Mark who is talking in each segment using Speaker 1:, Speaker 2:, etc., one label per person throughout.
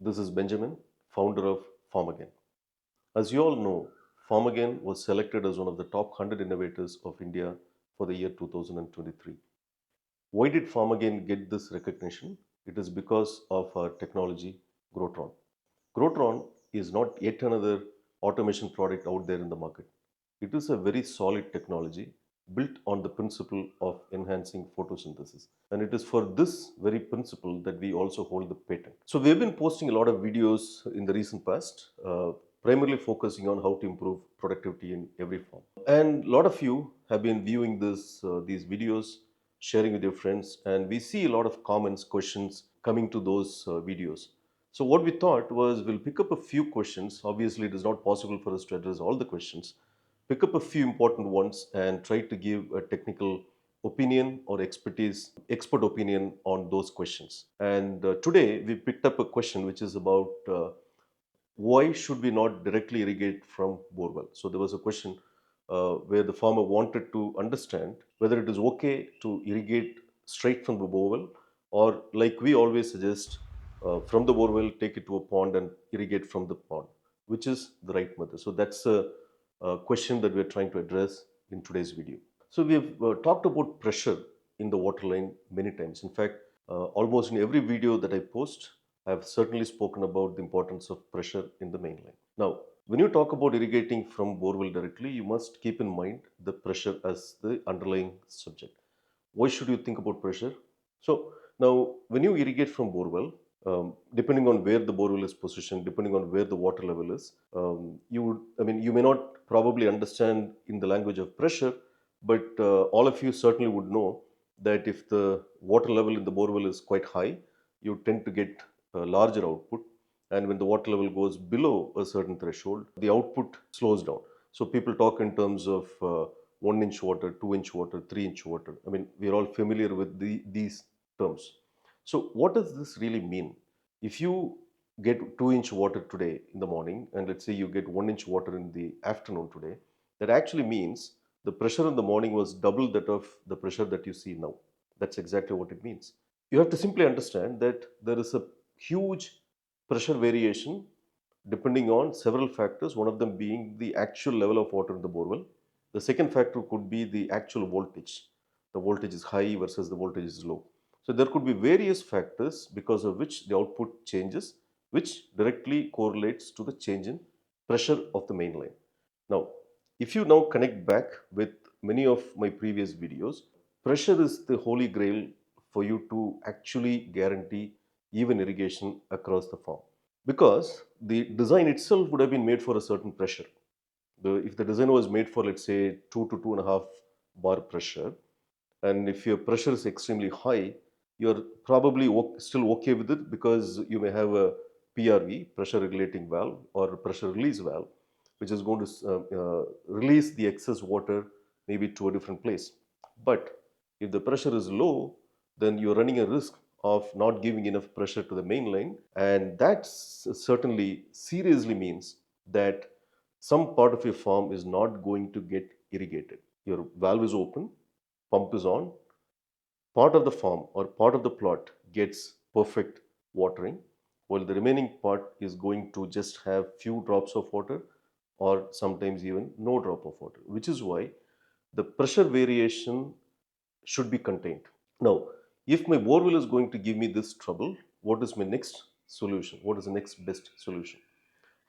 Speaker 1: This is Benjamin, founder of Farmagain. As you all know, Farmagain was selected as one of the top 100 innovators of India for the year 2023. Why did Farmagain get this recognition? It is because of our technology, Grotron. Grotron is not yet another automation product out there in the market. It is a very solid technology built on the principle of enhancing photosynthesis. And it is for this very principle that we also hold the patent. So we have been posting a lot of videos in the recent past, primarily focusing on how to improve productivity in every form. And a lot of you have been viewing these videos, sharing with your friends, and we see a lot of comments, questions coming to those videos. So what we thought was we'll pick up a few questions. Obviously, it is not possible for us to address all the questions. Pick up a few important ones and try to give a technical opinion or expert opinion on those questions. And today we picked up a question which is about why should we not directly irrigate from borewell? So there was a question where the farmer wanted to understand whether it is okay to irrigate straight from the borewell, or like we always suggest, from the borewell take it to a pond and irrigate from the pond, which is the right method. So that's a question that we're trying to address in today's video. So we have talked about pressure in the water line many times. In fact, almost in every video that I post, I have certainly spoken about the importance of pressure in the main line. Now, when you talk about irrigating from borewell directly, you must keep in mind the pressure as the underlying subject. Why should you think about pressure? So now, when you irrigate from borewell, depending on where the borewell is positioned, depending on where the water level is, you may not probably understand in the language of pressure, but all of you certainly would know that if the water level in the borewell is quite high, you tend to get a larger output. And when the water level goes below a certain threshold, the output slows down. So people talk in terms of 1 inch water, 2 inch water, 3 inch water. I mean, we're all familiar with these terms. So what does this really mean? If you get 2 inch water today in the morning, and let's say you get 1 inch water in the afternoon today, that actually means the pressure in the morning was double that of the pressure that you see now. That's exactly what it means. You have to simply understand that there is a huge pressure variation depending on several factors, one of them being the actual level of water in the borewell. The second factor could be the actual voltage. The voltage is high versus the voltage is low. So there could be various factors because of which the output changes, which directly correlates to the change in pressure of the main line. Now, if you now connect back with many of my previous videos, pressure is the holy grail for you to actually guarantee even irrigation across the farm. Because the design itself would have been made for a certain pressure. If the design was made for, let's say, 2 to 2.5 bar pressure, and if your pressure is extremely high, you're probably still okay with it because you may have a PRV, pressure regulating valve, or pressure release valve, which is going to release the excess water maybe to a different place. But if the pressure is low, then you're running a risk of not giving enough pressure to the main line, and that certainly seriously means that some part of your farm is not going to get irrigated. Your valve is open, pump is on, part of the farm or part of the plot gets perfect watering, while the remaining part is going to just have few drops of water or sometimes even no drop of water, which is why the pressure variation should be contained. Now, if my borewell is going to give me this trouble, what is my next solution? What is the next best solution?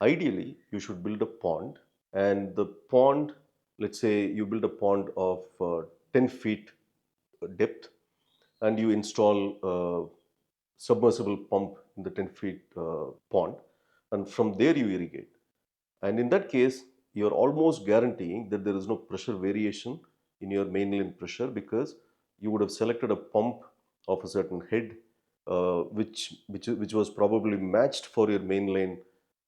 Speaker 1: Ideally, you should build a pond, and the pond, let's say you build a pond of 10 feet depth, and you install a submersible pump in the 10 feet pond, and from there you irrigate. And in that case, you're almost guaranteeing that there is no pressure variation in your mainline pressure because you would have selected a pump of a certain head, which was probably matched for your mainline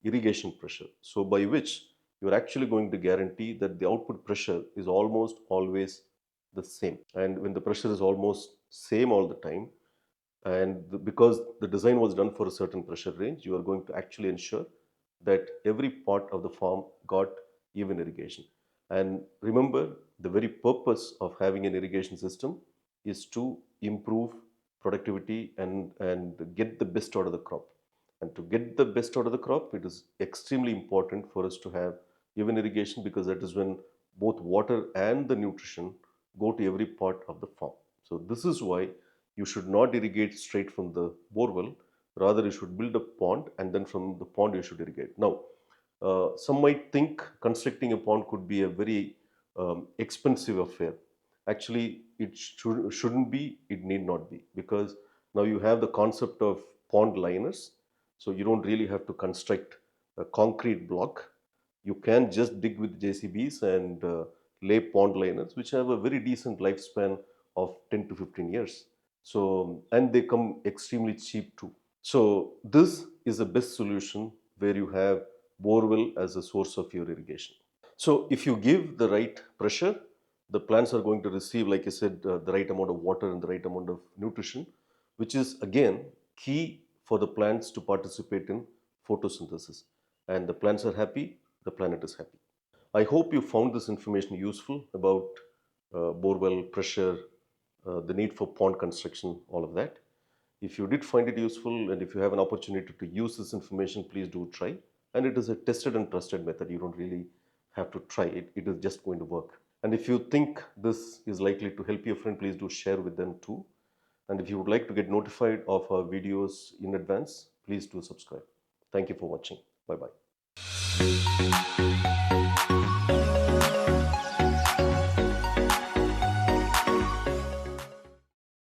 Speaker 1: irrigation pressure. So by which you're actually going to guarantee that the output pressure is almost always the same. And when the pressure is almost same all the time, and because the design was done for a certain pressure range, you are going to actually ensure that every part of the farm got even irrigation. And remember, the very purpose of having an irrigation system is to improve productivity and get the best out of the crop. And to get the best out of the crop, it is extremely important for us to have even irrigation, because that is when both water and the nutrition go to every part of the farm. So this is why you should not irrigate straight from the borewell. Rather, you should build a pond, and then from the pond you should irrigate. Now, some might think constructing a pond could be a very expensive affair. Actually, it shouldn't be, it need not be, because now you have the concept of pond liners. So you don't really have to construct a concrete block. You can just dig with JCBs and lay pond liners, which have a very decent lifespan of 10 to 15 years. So, and they come extremely cheap too. So this is the best solution where you have borewell as a source of your irrigation. So if you give the right pressure, the plants are going to receive, like I said, the right amount of water and the right amount of nutrition, which is again key for the plants to participate in photosynthesis. And the plants are happy, the planet is happy. I hope you found this information useful about borewell pressure, the need for pond construction, all of that. If you did find it useful and if you have an opportunity to use this information, please do try. And it is a tested and trusted method. You don't really have to try it. It is just going to work. And if you think this is likely to help your friend, please do share with them too. And if you would like to get notified of our videos in advance, please do subscribe. Thank you for watching. Bye bye.